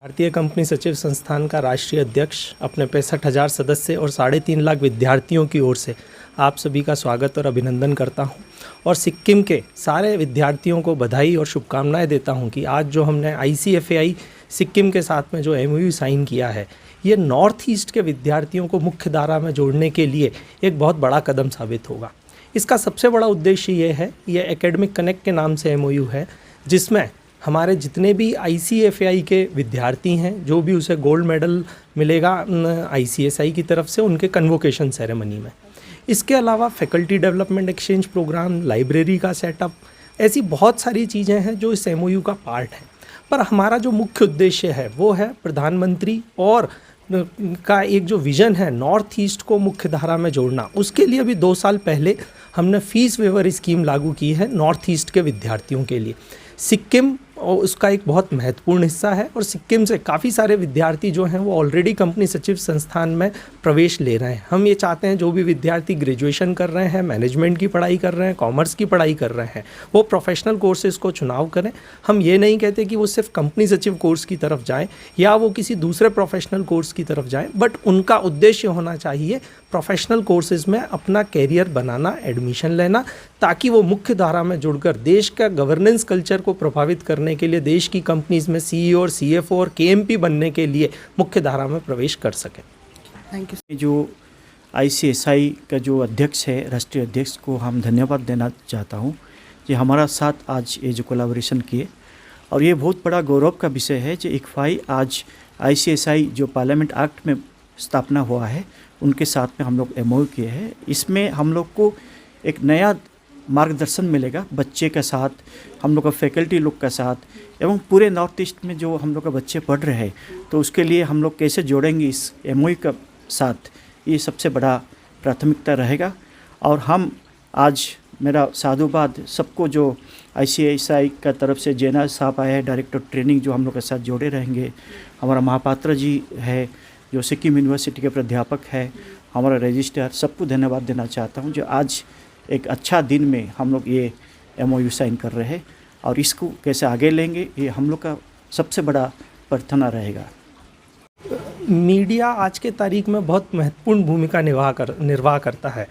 भारतीय कंपनी सचिव संस्थान का राष्ट्रीय अध्यक्ष अपने 65,000 सदस्य और 3.5 लाख विद्यार्थियों की ओर से आप सभी का स्वागत और अभिनंदन करता हूं और सिक्किम के सारे विद्यार्थियों को बधाई और शुभकामनाएं देता हूं कि आज जो हमने ICFAI सिक्किम के साथ में जो MOU साइन किया है, ये नॉर्थ ईस्ट के विद्यार्थियों को मुख्य धारा में जोड़ने के लिए एक बहुत बड़ा कदम साबित होगा। इसका सबसे बड़ा उद्देश्य ये है, ये एकेडमिक कनेक्ट के नाम से MOU है, जिसमें हमारे जितने भी ICFAI के विद्यार्थी हैं, जो भी उसे गोल्ड मेडल मिलेगा ICSI की तरफ से उनके कन्वोकेशन सेरेमनी में। इसके अलावा faculty development exchange program, library का सेटअप, ऐसी बहुत सारी चीज़ें हैं जो इस MOU का पार्ट है। पर हमारा जो मुख्य उद्देश्य है वो है प्रधानमंत्री और का एक जो विज़न है नॉर्थ ईस्ट को मुख्य धारा में जोड़ना। उसके लिए भी 2 साल पहले हमने फ़ीस वेवर स्कीम लागू की है नॉर्थ ईस्ट के विद्यार्थियों के लिए। सिक्किम और उसका एक बहुत महत्वपूर्ण हिस्सा है और सिक्किम से काफ़ी सारे विद्यार्थी जो हैं वो ऑलरेडी कंपनी सचिव संस्थान में प्रवेश ले रहे हैं। हम ये चाहते हैं जो भी विद्यार्थी ग्रेजुएशन कर रहे हैं, मैनेजमेंट की पढ़ाई कर रहे हैं, कॉमर्स की पढ़ाई कर रहे हैं, वो प्रोफेशनल कोर्सेज़ को चुनाव करें। हम ये नहीं कहते कि वो सिर्फ कंपनी सचिव कोर्स की तरफ जाएँ या वो किसी दूसरे प्रोफेशनल कोर्स की तरफ जाएँ, बट उनका उद्देश्य होना चाहिए प्रोफेशनल कोर्सेज़ में अपना कैरियर बनाना, एडमिशन लेना, ताकि वो मुख्य धारा में जुड़कर देश का गवर्नेंस कल्चर को प्रभावित करने के लिए देश की कंपनीज़ में CEO और CFO और KMP बनने के लिए मुख्य धारा में प्रवेश कर सकें। Thank you. जो ICSI का जो अध्यक्ष है, राष्ट्रीय अध्यक्ष को हम धन्यवाद देना चाहता हूँ कि हमारा साथ आज ये जो कोलैबोरेशन किए, और ये बहुत बड़ा गौरव का विषय है जो ICFAI आज ICSI जो पार्लियामेंट एक्ट में स्थापना हुआ है उनके साथ में हम लोग MOU किए हैं। इसमें हम लोग को एक नया मार्गदर्शन मिलेगा बच्चे के साथ, हम लोग का फैकल्टी लोग का साथ, एवं पूरे नॉर्थ ईस्ट में जो हम लोग का बच्चे पढ़ रहे हैं, तो उसके लिए हम लोग कैसे जोड़ेंगे इस MOU का साथ, ये सबसे बड़ा प्राथमिकता रहेगा। और हम आज मेरा साधुवाद सबको जो ICSI का तरफ से जेना साहब आए हैं, डायरेक्टर ट्रेनिंग, जो हम लोग के साथ जोड़े रहेंगे। हमारा महापात्र जी है जो सिक्किम यूनिवर्सिटी के प्राध्यापक है, हमारा रजिस्ट्रार, सबको धन्यवाद देना चाहता हूँ जो आज एक अच्छा दिन में हम लोग ये MOU साइन कर रहे हैं, और इसको कैसे आगे लेंगे ये हम लोग का सबसे बड़ा प्रार्थना रहेगा। मीडिया आज के तारीख में बहुत महत्वपूर्ण भूमिका निर्वाह करता है।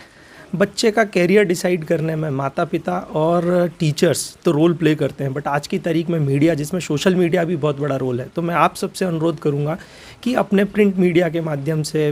बच्चे का कैरियर डिसाइड करने में माता पिता और टीचर्स तो रोल प्ले करते हैं, बट आज की तारीख में मीडिया, जिसमें सोशल मीडिया भी बहुत बड़ा रोल है। तो मैं आप सबसे अनुरोध करूंगा कि अपने प्रिंट मीडिया के माध्यम से,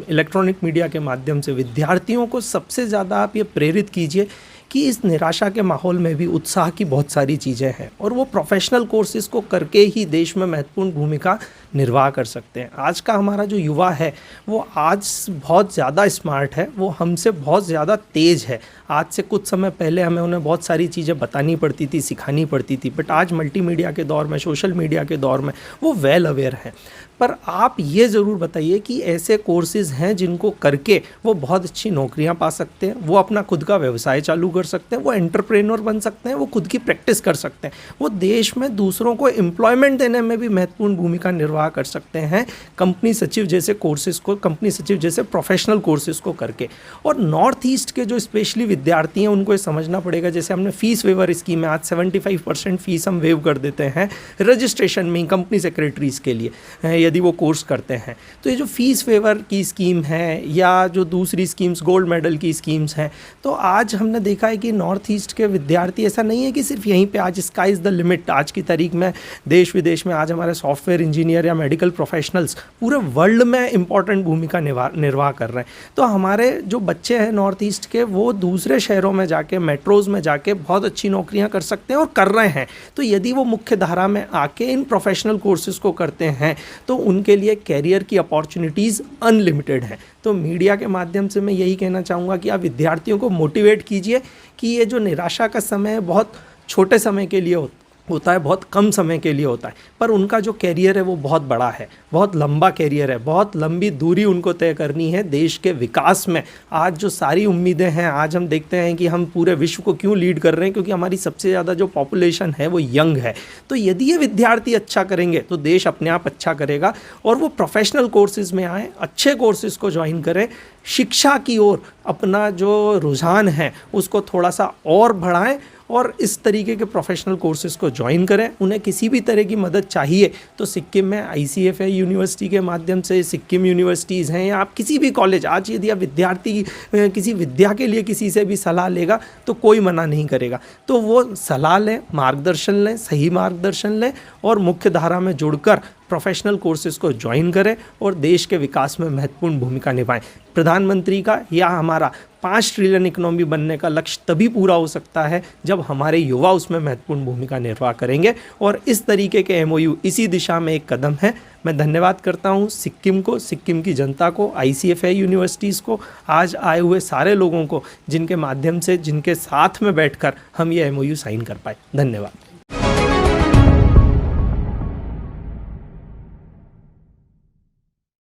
इलेक्ट्रॉनिक मीडिया के माध्यम से विद्यार्थियों को सबसे ज़्यादा आप ये प्रेरित कीजिए कि इस निराशा के माहौल में भी उत्साह की बहुत सारी चीज़ें हैं और वो प्रोफेशनल कोर्सेज को करके ही देश में महत्वपूर्ण भूमिका निर्वाह कर सकते हैं। आज का हमारा जो युवा है वो आज बहुत ज़्यादा स्मार्ट है, वो हमसे बहुत ज़्यादा तेज़ है। आज से कुछ समय पहले हमें उन्हें बहुत सारी चीज़ें बतानी पड़ती थी, सिखानी पड़ती थी, बट आज मल्टीमीडिया के दौर में, सोशल मीडिया के दौर में वो वेल अवेयर हैं। पर आप ये ज़रूर बताइए कि ऐसे कोर्सेज़ हैं जिनको करके वो बहुत अच्छी नौकरियां पा सकते हैं, वो अपना खुद का व्यवसाय चालू कर सकते हैं, वो एंटरप्रेन्योर बन सकते हैं, वो खुद की प्रैक्टिस कर सकते हैं, वो देश में दूसरों को एम्प्लॉयमेंट देने में भी महत्वपूर्ण भूमिका निर्वाह कर सकते हैं कंपनी सचिव जैसे कोर्सेज़ को, कंपनी सचिव जैसे प्रोफेशनल कोर्सेज़ को करके। और नॉर्थ ईस्ट के जो स्पेशली विद्यार्थी हैं उनको ये समझना पड़ेगा, जैसे हमने फ़ीस वेवर स्कीम में आज 75% फ़ीस हम वेव कर देते हैं रजिस्ट्रेशन में कंपनी सेक्रेटरीज़ के लिए यदि वो कोर्स करते हैं। तो ये जो फ़ीस वेवर की स्कीम है या जो दूसरी स्कीम्स, गोल्ड मेडल की स्कीम्स हैं, तो आज हमने देखा है कि नॉर्थ ईस्ट के विद्यार्थी, ऐसा नहीं है कि सिर्फ यहीं पे आज स्काई इज़ द लिमिट। आज की तारीख में देश विदेश में आज हमारे सॉफ्टवेयर इंजीनियर या मेडिकल प्रोफेशनल्स पूरे वर्ल्ड में इंपॉर्टेंट भूमिका निर्वाह कर रहे हैं। तो हमारे जो बच्चे हैं नॉर्थ ईस्ट के, वो दूसरे शहरों में जाके, मेट्रोज़ में जाके बहुत अच्छी नौकरियाँ कर सकते हैं और कर रहे हैं। तो यदि वो मुख्य धारा में आके इन प्रोफेशनल कोर्सेज़ को करते हैं तो उनके लिए कैरियर की अपॉर्चुनिटीज़ अनलिमिटेड हैं। तो मीडिया के माध्यम से मैं यही कहना चाहूँगा कि आप विद्यार्थियों को मोटिवेट कीजिए कि ये जो निराशा का समय है बहुत छोटे समय के लिए होता है, बहुत कम समय के लिए होता है, पर उनका जो कैरियर है वो बहुत बड़ा है, बहुत लंबा कैरियर है, बहुत लंबी दूरी उनको तय करनी है देश के विकास में। आज जो सारी उम्मीदें हैं, आज हम देखते हैं कि हम पूरे विश्व को क्यों लीड कर रहे हैं, क्योंकि हमारी सबसे ज़्यादा जो पॉपुलेशन है वो यंग है। तो यदि ये विद्यार्थी अच्छा करेंगे तो देश अपने आप अच्छा करेगा और वो प्रोफेशनल कोर्सेज़ में आएँ, अच्छे कोर्सेज़ को ज्वाइन करें, शिक्षा की ओर अपना जो रुझान है उसको थोड़ा सा और बढ़ाएं और इस तरीके के प्रोफेशनल कोर्सेज को ज्वाइन करें। उन्हें किसी भी तरह की मदद चाहिए तो सिक्किम में ICFA यूनिवर्सिटी के माध्यम से, सिक्किम यूनिवर्सिटीज़ हैं, या आप किसी भी कॉलेज, आज यदि आप विद्यार्थी किसी विद्या के लिए किसी से भी सलाह लेगा तो कोई मना नहीं करेगा। तो वो सलाह लें, मार्गदर्शन लें, सही मार्गदर्शन लें और मुख्य धारा में जुड़कर प्रोफेशनल कोर्सेज को ज्वाइन करें और देश के विकास में महत्वपूर्ण भूमिका निभाएं। प्रधानमंत्री का या हमारा 5 ट्रिलियन इकोनॉमी बनने का लक्ष्य तभी पूरा हो सकता है जब हमारे युवा उसमें महत्वपूर्ण भूमिका निर्वाह करेंगे, और इस तरीके के MOU इसी दिशा में एक कदम है। मैं धन्यवाद करता हूँ सिक्किम को, सिक्किम की जनता को, ICFA यूनिवर्सिटीज़ को, आज आए हुए सारे लोगों को जिनके माध्यम से, जिनके साथ में बैठकर हम ये MOU साइन कर पाए। धन्यवाद।